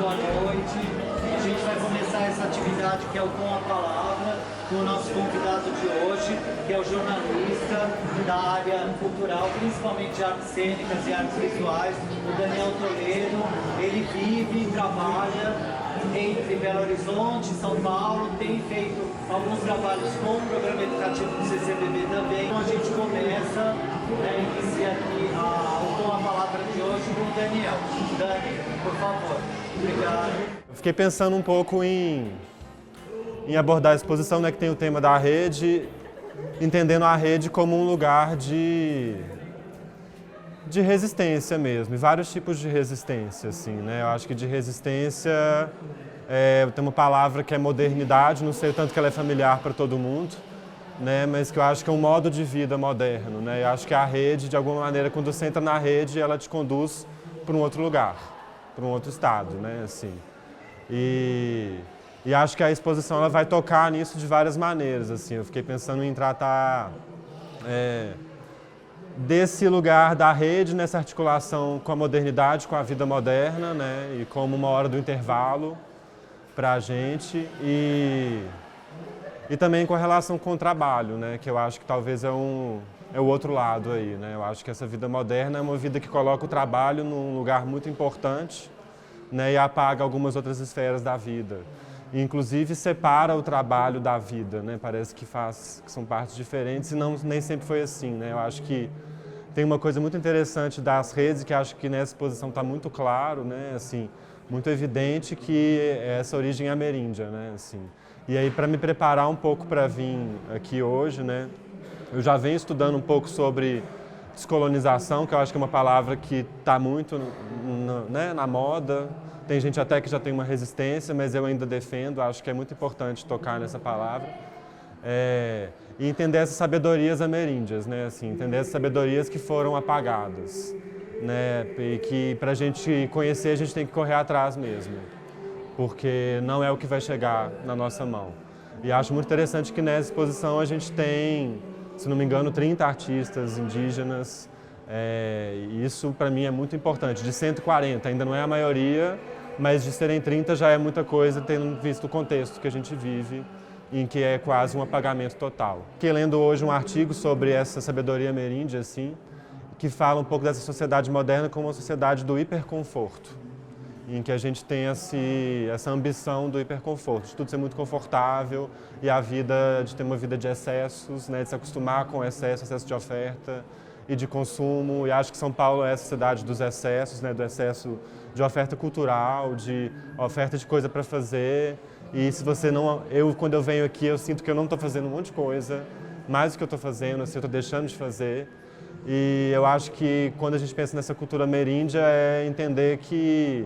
boa noite. A gente vai começar essa atividade que é o Com a Palavra, com o nosso convidado de hoje, que é o jornalista da área cultural, principalmente de artes cênicas e artes visuais, o Daniel Toledo. Ele vive e trabalha entre Belo Horizonte e São Paulo, tem feito alguns trabalhos com o programa educativo do CCBB também. Então a gente começa, inicia aqui Com a Palavra de hoje com o Daniel. Dani, por favor. Obrigado. Eu fiquei pensando um pouco em abordar a exposição, né, que tem o tema da rede, entendendo a rede como um lugar de resistência mesmo, e vários tipos de resistência, assim, né? Eu acho que de resistência tem uma palavra que é modernidade, não sei o tanto que ela é familiar para todo mundo, né? Mas que eu acho que é um modo de vida moderno, né? Eu acho que a rede, de alguma maneira, quando você entra na rede, ela te conduz para um outro lugar, para um outro estado, né? Assim. E acho que a exposição ela vai tocar nisso de várias maneiras, assim. Eu fiquei pensando em tratar desse lugar da rede, nessa articulação com a modernidade, com a vida moderna, né? E como uma hora do intervalo para a gente. E também com a relação com o trabalho, né? Que eu acho que talvez é o outro lado aí, né? Eu acho que essa vida moderna é uma vida que coloca o trabalho num lugar muito importante, né? E apaga algumas outras esferas da vida. E, inclusive separa o trabalho da vida, né? Parece que são partes diferentes e nem sempre foi assim, né? Eu acho que tem uma coisa muito interessante das redes que acho que nessa exposição está muito claro, né? Assim, muito evidente que essa origem é ameríndia, né? Assim. E aí, para me preparar um pouco para vir aqui hoje, né? Eu já venho estudando um pouco sobre descolonização, que eu acho que é uma palavra que está muito na moda. Tem gente até que já tem uma resistência, mas eu ainda defendo, acho que é muito importante tocar nessa palavra. E entender essas sabedorias ameríndias, né? Assim, entender essas sabedorias que foram apagadas, né? E que para a gente conhecer a gente tem que correr atrás mesmo, porque não é o que vai chegar na nossa mão. E acho muito interessante que nessa exposição a gente tem, se não me engano, 30 artistas indígenas. E isso para mim é muito importante. De 140, ainda não é a maioria, mas de serem 30 já é muita coisa, tendo visto o contexto que a gente vive, em que é quase um apagamento total. Fiquei lendo hoje um artigo sobre essa sabedoria ameríndia, assim, que fala um pouco dessa sociedade moderna como uma sociedade do hiperconforto, em que a gente tem essa ambição do hiperconforto, de tudo ser muito confortável e a vida, de ter uma vida de excessos, né, de se acostumar com excesso de oferta e de consumo. E acho que São Paulo é essa cidade dos excessos, né, do excesso de oferta cultural, de oferta de coisa para fazer. E se você não... quando eu venho aqui, eu sinto que eu não estou fazendo um monte de coisa, mais do que eu estou fazendo, assim, eu estou deixando de fazer. E eu acho que quando a gente pensa nessa cultura ameríndia, é entender que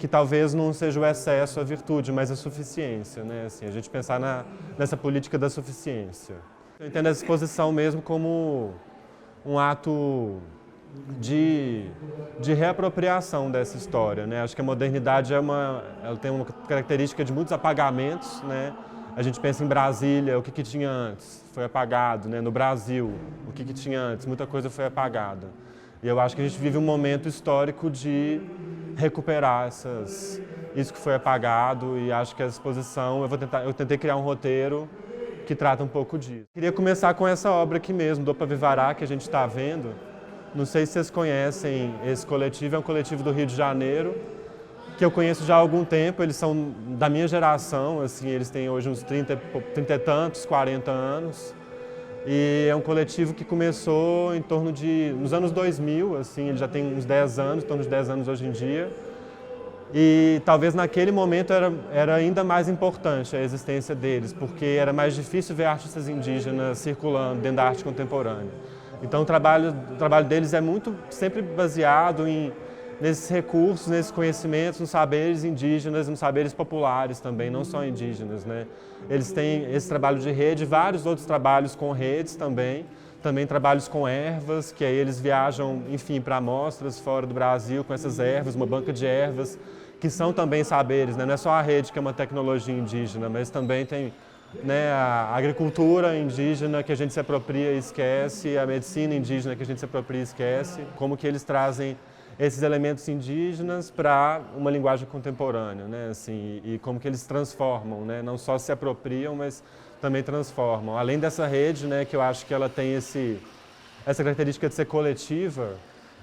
talvez não seja o excesso a virtude, mas a suficiência, né? Assim, a gente pensar nessa política da suficiência. Eu entendo essa exposição mesmo como um ato de reapropriação dessa história, né? Acho que a modernidade ela tem uma característica de muitos apagamentos, né? A gente pensa em Brasília, o que tinha antes foi apagado, né? No Brasil, o que tinha antes, muita coisa foi apagada. E eu acho que a gente vive um momento histórico de recuperar isso que foi apagado, e acho que a exposição, eu tentei criar um roteiro que trata um pouco disso. Queria começar com essa obra aqui mesmo, do Opa-Vivará, que a gente está vendo. Não sei se vocês conhecem esse coletivo, é um coletivo do Rio de Janeiro, que eu conheço já há algum tempo. Eles são da minha geração, assim, eles têm hoje uns 30 e tantos, 40 anos. E é um coletivo que começou em torno nos anos 2000, assim, ele já tem uns 10 anos, em torno de 10 anos hoje em dia. E talvez naquele momento era ainda mais importante a existência deles, porque era mais difícil ver artistas indígenas circulando dentro da arte contemporânea. Então o trabalho deles é sempre baseado nesses recursos, nesses conhecimentos, nos saberes indígenas, nos saberes populares também, não só indígenas, né? Eles têm esse trabalho de rede, vários outros trabalhos com redes também trabalhos com ervas, que aí eles viajam, enfim, para amostras fora do Brasil com essas ervas, uma banca de ervas, que são também saberes, né? Não é só a rede que é uma tecnologia indígena, mas também tem, né, a agricultura indígena que a gente se apropria e esquece, a medicina indígena que a gente se apropria e esquece, como que eles trazem esses elementos indígenas para uma linguagem contemporânea, né? Assim, e como que eles transformam, né? Não só se apropriam, mas também transformam. Além dessa rede, né, que eu acho que ela tem essa característica de ser coletiva,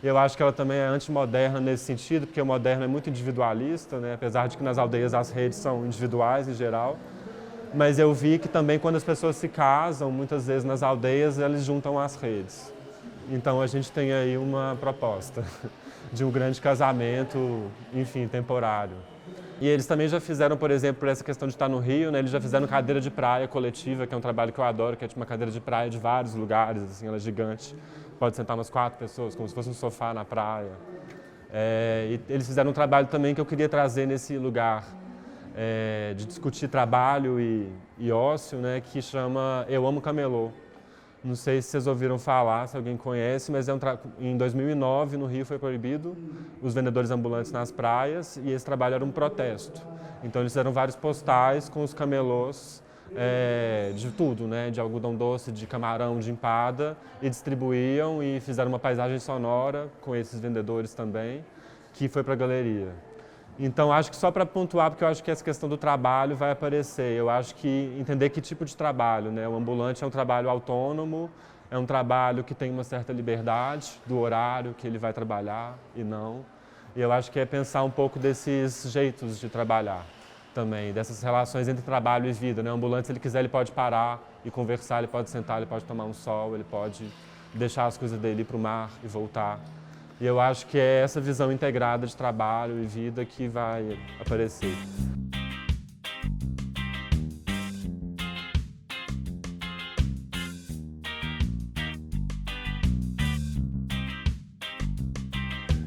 eu acho que ela também é antimoderna nesse sentido, porque o moderno é muito individualista, né? Apesar de que nas aldeias as redes são individuais em geral. Mas eu vi que também quando as pessoas se casam, muitas vezes nas aldeias, eles juntam as redes. Então a gente tem aí uma proposta de um grande casamento, enfim, temporário. E eles também já fizeram, por exemplo, por essa questão de estar no Rio, né, eles já fizeram cadeira de praia coletiva, que é um trabalho que eu adoro, que é tipo uma cadeira de praia de vários lugares, assim, ela é gigante. Pode sentar umas 4 pessoas, como se fosse um sofá na praia. E eles fizeram um trabalho também que eu queria trazer nesse lugar de discutir trabalho e ócio, né, que chama Eu Amo Camelô. Não sei se vocês ouviram falar, se alguém conhece, mas em 2009 no Rio foi proibido os vendedores ambulantes nas praias e esse trabalho era um protesto. Então eles fizeram vários postais com os camelôs de tudo, né, de algodão doce, de camarão, de empada, e distribuíam e fizeram uma paisagem sonora com esses vendedores também, que foi para a galeria. Então, acho que só para pontuar, porque eu acho que essa questão do trabalho vai aparecer. Eu acho que entender que tipo de trabalho, né? O ambulante é um trabalho autônomo, é um trabalho que tem uma certa liberdade do horário que ele vai trabalhar e não. E eu acho que é pensar um pouco desses jeitos de trabalhar também, dessas relações entre trabalho e vida, né? O ambulante, se ele quiser, ele pode parar e conversar, ele pode sentar, ele pode tomar um sol, ele pode deixar as coisas dele ir para o mar e voltar. E eu acho que é essa visão integrada de trabalho e vida que vai aparecer.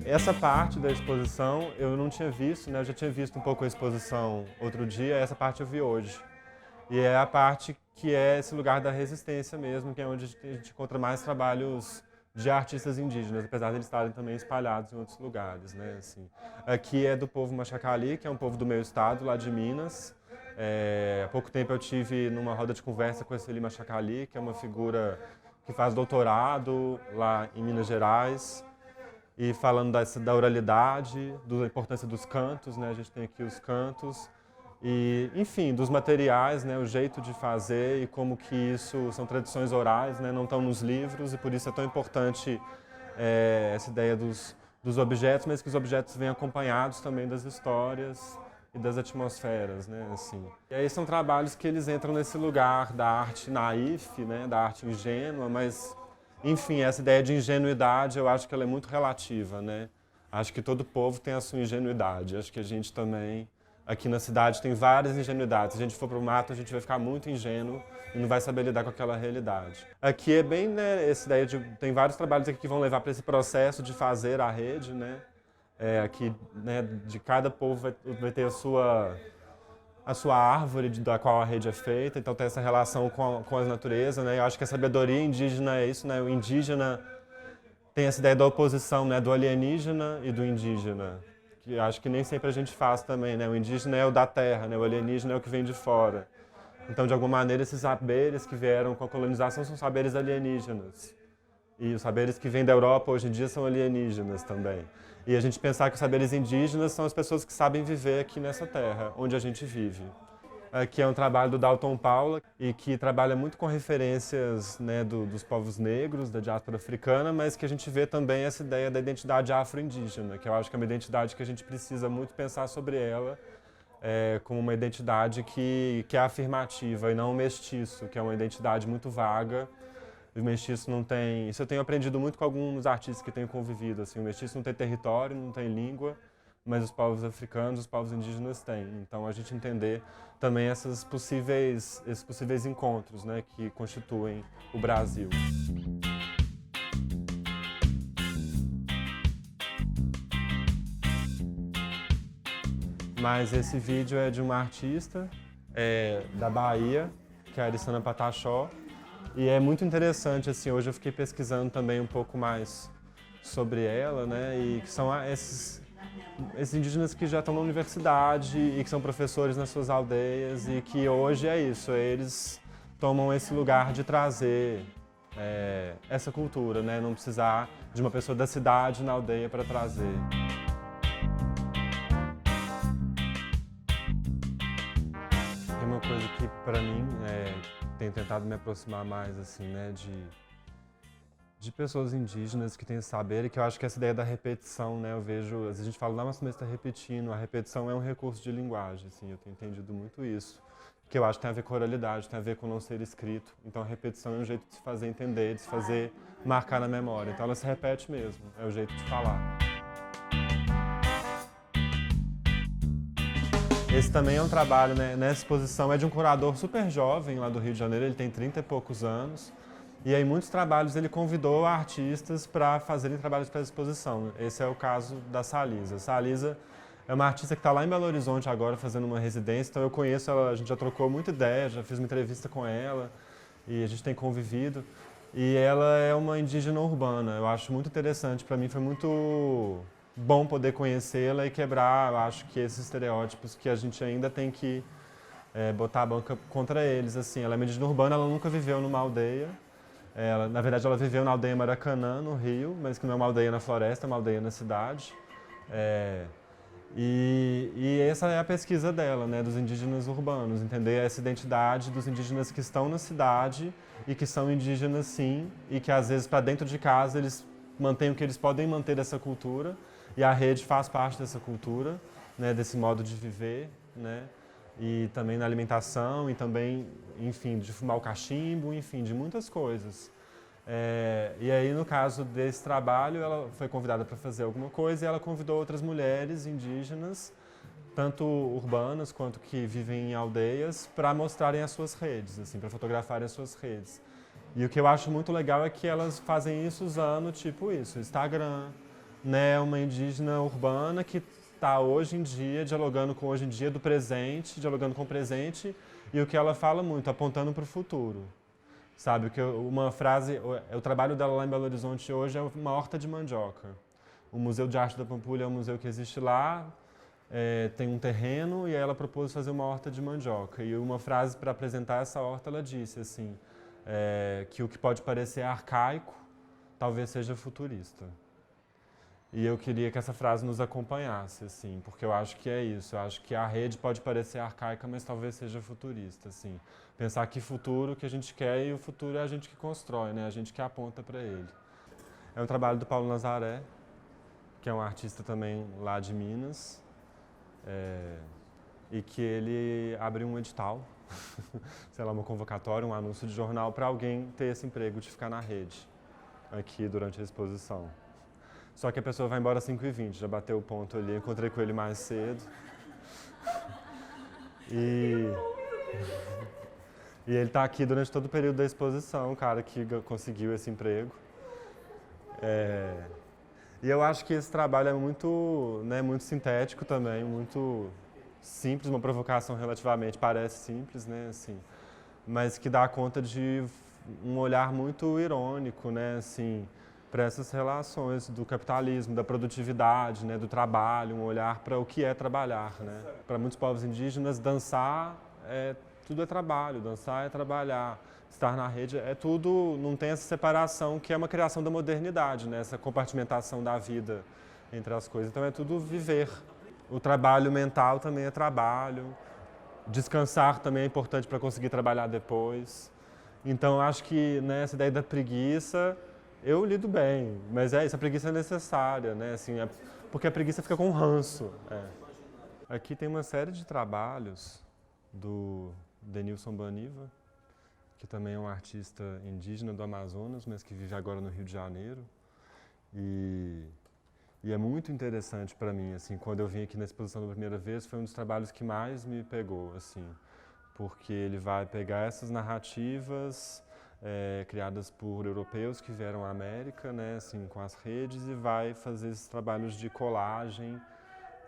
Essa parte da exposição eu não tinha visto, né? Eu já tinha visto um pouco a exposição outro dia, essa parte eu vi hoje. E é a parte que é esse lugar da resistência mesmo, que é onde a gente encontra mais trabalhos de artistas indígenas, apesar de eles estarem também espalhados em outros lugares, né? Assim, aqui é do povo Machacali, que é um povo do meu estado, lá de Minas. Há pouco tempo eu tive numa roda de conversa com a Sueli Machacali, que é uma figura que faz doutorado lá em Minas Gerais, e falando da oralidade, da importância dos cantos, né? A gente tem aqui os cantos, e, enfim, dos materiais, né, o jeito de fazer e como que isso são tradições orais, né, não estão nos livros e por isso é tão importante essa ideia dos objetos, mas que os objetos venham acompanhados também das histórias e das atmosferas, né, assim. E aí são trabalhos que eles entram nesse lugar da arte naif, né, da arte ingênua, mas, enfim, essa ideia de ingenuidade eu acho que ela é muito relativa, né. Acho que todo povo tem a sua ingenuidade, acho que a gente também... Aqui na cidade tem várias ingenuidades. Se a gente for para o mato, a gente vai ficar muito ingênuo e não vai saber lidar com aquela realidade. Aqui é bem, né, essa ideia de... Tem vários trabalhos aqui que vão levar para esse processo de fazer a rede, né? Aqui, né, de cada povo vai ter a sua árvore da qual a rede é feita, então tem essa relação com a natureza, né? Eu acho que a sabedoria indígena é isso, né? O indígena tem essa ideia da oposição, né, do alienígena e do indígena. Que acho que nem sempre a gente faz também, né? O indígena é o da terra, né? O alienígena é o que vem de fora. Então, de alguma maneira, esses saberes que vieram com a colonização são saberes alienígenas. E os saberes que vêm da Europa hoje em dia são alienígenas também. E a gente pensar que os saberes indígenas são as pessoas que sabem viver aqui nessa terra, onde a gente vive. Que é um trabalho do Dalton Paula e que trabalha muito com referências, né, dos povos negros, da diáspora africana, mas que a gente vê também essa ideia da identidade afro-indígena, que eu acho que é uma identidade que a gente precisa muito pensar sobre ela como uma identidade que é afirmativa e não um mestiço, que é uma identidade muito vaga. O mestiço não tem... Isso eu tenho aprendido muito com alguns artistas que tenho convivido. Assim, o mestiço não tem território, não tem língua, mas os povos africanos, os povos indígenas têm. Então, a gente entender também esses possíveis encontros, né, que constituem o Brasil. Mas esse vídeo é de uma artista da Bahia, que é a Arissana Pataxó, e é muito interessante, assim, hoje eu fiquei pesquisando também um pouco mais sobre ela, né, e que são esses indígenas que já estão na universidade e que são professores nas suas aldeias e que hoje é isso, eles tomam esse lugar de trazer essa cultura, né? Não precisar de uma pessoa da cidade na aldeia para trazer. Tem uma coisa que, para mim, tem tentado me aproximar mais, assim, né, de pessoas indígenas que têm esse saber, e que eu acho que essa ideia da repetição, né, eu vejo, às vezes a gente fala, não, mas você está repetindo, a repetição é um recurso de linguagem, assim, eu tenho entendido muito isso, que eu acho que tem a ver com oralidade, tem a ver com não ser escrito, então a repetição é um jeito de se fazer entender, de se fazer marcar na memória, então ela se repete mesmo, é o jeito de falar. Esse também é um trabalho, né, nessa exposição, é de um curador super jovem lá do Rio de Janeiro, ele tem 30 e poucos anos, e aí, muitos trabalhos ele convidou artistas para fazerem trabalhos para a exposição. Esse é o caso da Salisa. Salisa é uma artista que está lá em Belo Horizonte agora fazendo uma residência, então eu conheço ela, a gente já trocou muita ideia, já fiz uma entrevista com ela e a gente tem convivido. E ela é uma indígena urbana, eu acho muito interessante, para mim foi muito bom poder conhecê-la e quebrar, eu acho que esses estereótipos que a gente ainda tem que botar a banca contra eles. Assim, ela é uma indígena urbana, ela nunca viveu numa aldeia. Na verdade, ela viveu na aldeia Maracanã, no Rio, mas que não é uma aldeia na floresta, é uma aldeia na cidade. E essa é a pesquisa dela, né, dos indígenas urbanos, entender essa identidade dos indígenas que estão na cidade e que são indígenas sim, e que às vezes para dentro de casa eles mantêm o que eles podem manter dessa cultura, e a rede faz parte dessa cultura, né, desse modo de viver, né? E também na alimentação, e também, enfim, de fumar o cachimbo, enfim, de muitas coisas. E aí, no caso desse trabalho, ela foi convidada para fazer alguma coisa e ela convidou outras mulheres indígenas, tanto urbanas quanto que vivem em aldeias, para mostrarem as suas redes, assim, para fotografarem as suas redes. E o que eu acho muito legal é que elas fazem isso usando, tipo isso, Instagram, né, uma indígena urbana que está hoje em dia, dialogando com hoje em dia do presente, dialogando com o presente, e o que ela fala muito, apontando para o futuro. Sabe, uma frase, o trabalho dela lá em Belo Horizonte hoje é uma horta de mandioca. O Museu de Arte da Pampulha é um museu que existe lá, tem um terreno, e aí ela propôs fazer uma horta de mandioca. E uma frase para apresentar essa horta, ela disse assim, que o que pode parecer arcaico, talvez seja futurista. E eu queria que essa frase nos acompanhasse, assim, porque eu acho que é isso. Eu acho que a rede pode parecer arcaica, mas talvez seja futurista, assim. Pensar que futuro que a gente quer, e o futuro é a gente que constrói, né? A gente que aponta para ele. É um trabalho do Paulo Nazaré, que é um artista também lá de Minas, e que ele abriu um edital, sei lá, uma convocatória, um anúncio de jornal para alguém ter esse emprego de ficar na rede, aqui durante a exposição. Só que a pessoa vai embora às 5h20, já bateu o ponto ali, encontrei com ele mais cedo. E ele está aqui durante todo o período da exposição, o cara que conseguiu esse emprego. E eu acho que esse trabalho é muito, né, muito sintético também, muito simples, uma provocação relativamente, parece simples, né, assim, mas que dá conta de um olhar muito irônico, né, assim, para essas relações do capitalismo, da produtividade, né, do trabalho, um olhar para o que é trabalhar, né? Para muitos povos indígenas, dançar tudo é trabalho, dançar é trabalhar, estar na rede é tudo, não tem essa separação que é uma criação da modernidade, né? Essa compartimentação da vida entre as coisas, então é tudo viver. O trabalho mental também é trabalho, descansar também é importante para conseguir trabalhar depois. Então eu acho que, né, essa ideia da preguiça, eu lido bem, mas essa preguiça é necessária, né? Assim, porque a preguiça fica com ranço. Aqui tem uma série de trabalhos do Denilson Baniva, que também é um artista indígena do Amazonas, mas que vive agora no Rio de Janeiro. E é muito interessante para mim, assim, quando eu vim aqui na exposição da primeira vez, foi um dos trabalhos que mais me pegou, assim, porque ele vai pegar essas narrativas criadas por europeus que vieram à América, né, assim, com as redes, e vai fazer esses trabalhos de colagem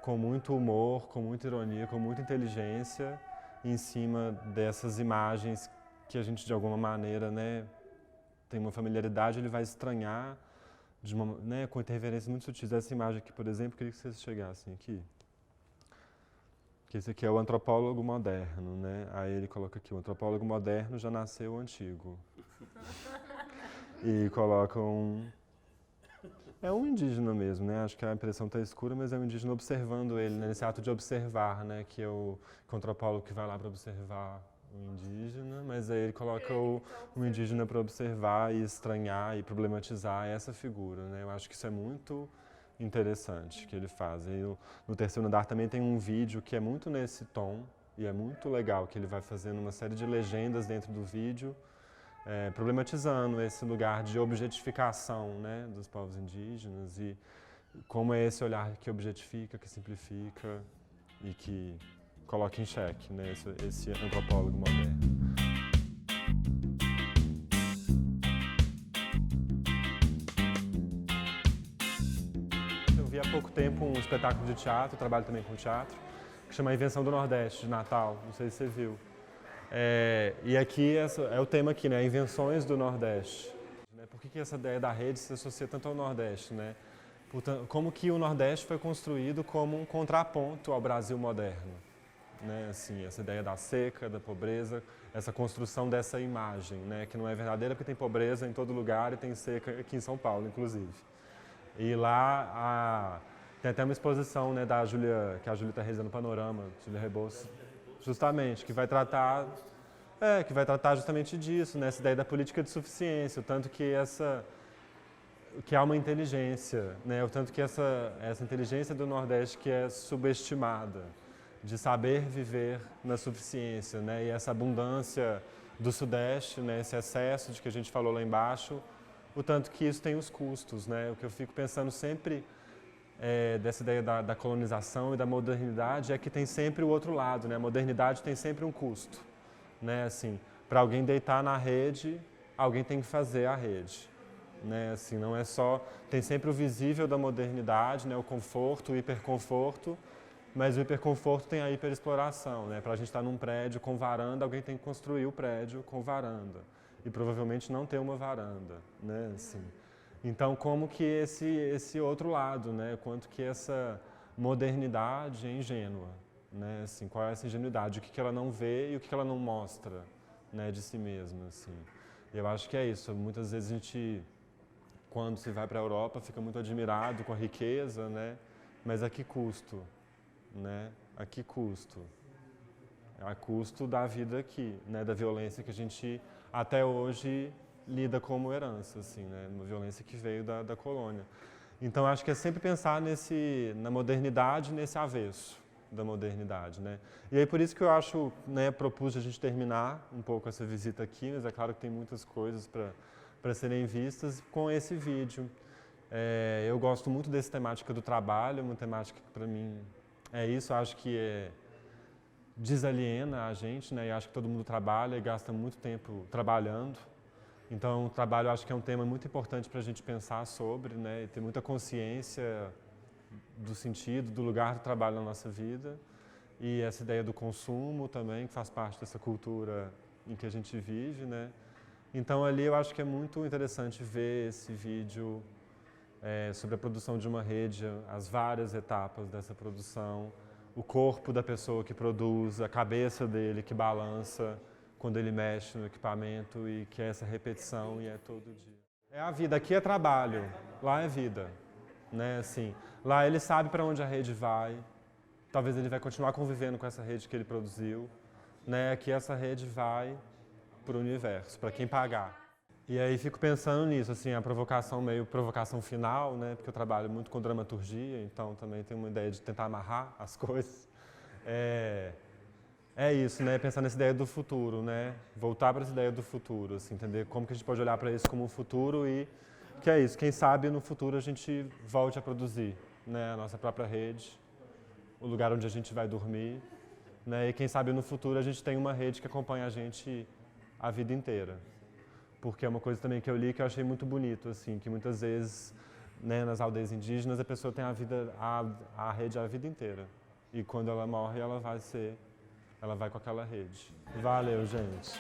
com muito humor, com muita ironia, com muita inteligência, em cima dessas imagens que a gente, de alguma maneira, né, tem uma familiaridade, ele vai estranhar de uma, né, com interferências muito sutis. Essa imagem aqui, por exemplo, queria que vocês chegassem aqui. Que esse aqui é o antropólogo moderno, né? Aí ele coloca aqui, o antropólogo moderno já nasceu antigo. E colocam... É um indígena mesmo, né? Acho que a impressão está escura, mas é um indígena observando ele, né? Nesse ato de observar, né? Que é o antropólogo que vai lá para observar o indígena, mas aí ele coloca o indígena para observar e estranhar e problematizar essa figura, né? Eu acho que isso é muito interessante que ele faz. E no Terceiro Andar também tem um vídeo que é muito nesse tom e é muito legal, que ele vai fazendo uma série de legendas dentro do vídeo, problematizando esse lugar de objetificação, né, dos povos indígenas e como é esse olhar que objetifica, que simplifica e que coloca em xeque, né, esse antropólogo moderno. Eu vi há pouco tempo um espetáculo de teatro, eu trabalho também com teatro, que chama A Invenção do Nordeste, de Natal, não sei se você viu. E aqui é o tema aqui, né? Invenções do Nordeste. Por que essa ideia da rede se associa tanto ao Nordeste, né? Como que o Nordeste foi construído como um contraponto ao Brasil moderno, né? Assim, essa ideia da seca, da pobreza, essa construção dessa imagem, né? Que não é verdadeira porque tem pobreza em todo lugar e tem seca aqui em São Paulo, inclusive. E lá tem até uma exposição, né, da Júlia, que a Júlia está realizando no Panorama, Júlia Rebouças, justamente, que vai tratar justamente disso, né, essa ideia da política de suficiência, o tanto que há uma inteligência, né, o tanto que essa inteligência do Nordeste que é subestimada, de saber viver na suficiência, né, e essa abundância do Sudeste, né, esse excesso de que a gente falou lá embaixo, o tanto que isso tem os custos, né, o que eu fico pensando sempre dessa ideia da colonização e da modernidade é que tem sempre o outro lado, né? A modernidade tem sempre um custo, né? Assim, para alguém deitar na rede, alguém tem que fazer a rede, né? Assim, não é só tem sempre o visível da modernidade, né? O conforto, o hiperconforto, mas o hiperconforto tem a hiperexploração, né? Para a gente estar num prédio com varanda, alguém tem que construir o prédio com varanda e provavelmente não ter uma varanda, né? Assim. Então, como que esse outro lado, né? Quanto que essa modernidade é ingênua, né? Assim, qual é essa ingenuidade? O que ela não vê e o que ela não mostra, né? De si mesma, assim. Eu acho que é isso. Muitas vezes a gente, quando se vai para a Europa, fica muito admirado com a riqueza, né? Mas a que custo, né? A que custo? A custo da vida aqui, né? Da violência que a gente até hoje lida como herança, assim, né? Uma violência que veio da colônia. Então, acho que é sempre pensar na modernidade, nesse avesso da modernidade, né? E aí, por isso que eu acho, né, propus a gente terminar um pouco essa visita aqui, mas é claro que tem muitas coisas para serem vistas com esse vídeo. Eu gosto muito dessa temática do trabalho, uma temática que, para mim, é isso, acho que desaliena a gente, né? E acho que todo mundo trabalha e gasta muito tempo trabalhando. Então, o trabalho acho que é um tema muito importante para a gente pensar sobre, né, e ter muita consciência do sentido, do lugar do trabalho na nossa vida. E essa ideia do consumo também, que faz parte dessa cultura em que a gente vive, né. Então, ali eu acho que é muito interessante ver esse vídeo sobre a produção de uma rede, as várias etapas dessa produção, o corpo da pessoa que produz, a cabeça dele que balança quando ele mexe no equipamento e que é essa repetição e é todo dia. É a vida, aqui é trabalho, lá é vida, né, assim. Lá ele sabe para onde a rede vai, talvez ele vai continuar convivendo com essa rede que ele produziu, né, aqui essa rede vai para o universo, para quem pagar. E aí fico pensando nisso, assim, a provocação, meio provocação final, né, porque eu trabalho muito com dramaturgia, então também tenho uma ideia de tentar amarrar as coisas. É isso, né? Pensar nessa ideia do futuro, né? Voltar para essa ideia do futuro, assim, entender como que a gente pode olhar para isso como um futuro e que é isso. Quem sabe no futuro a gente volte a produzir, né? A nossa própria rede, o lugar onde a gente vai dormir, né? E quem sabe no futuro a gente tem uma rede que acompanha a gente a vida inteira, porque é uma coisa também que eu li que eu achei muito bonito, assim, que muitas vezes, né, nas aldeias indígenas a pessoa tem a rede a vida inteira e quando ela morre ela vai com aquela rede. Valeu, gente.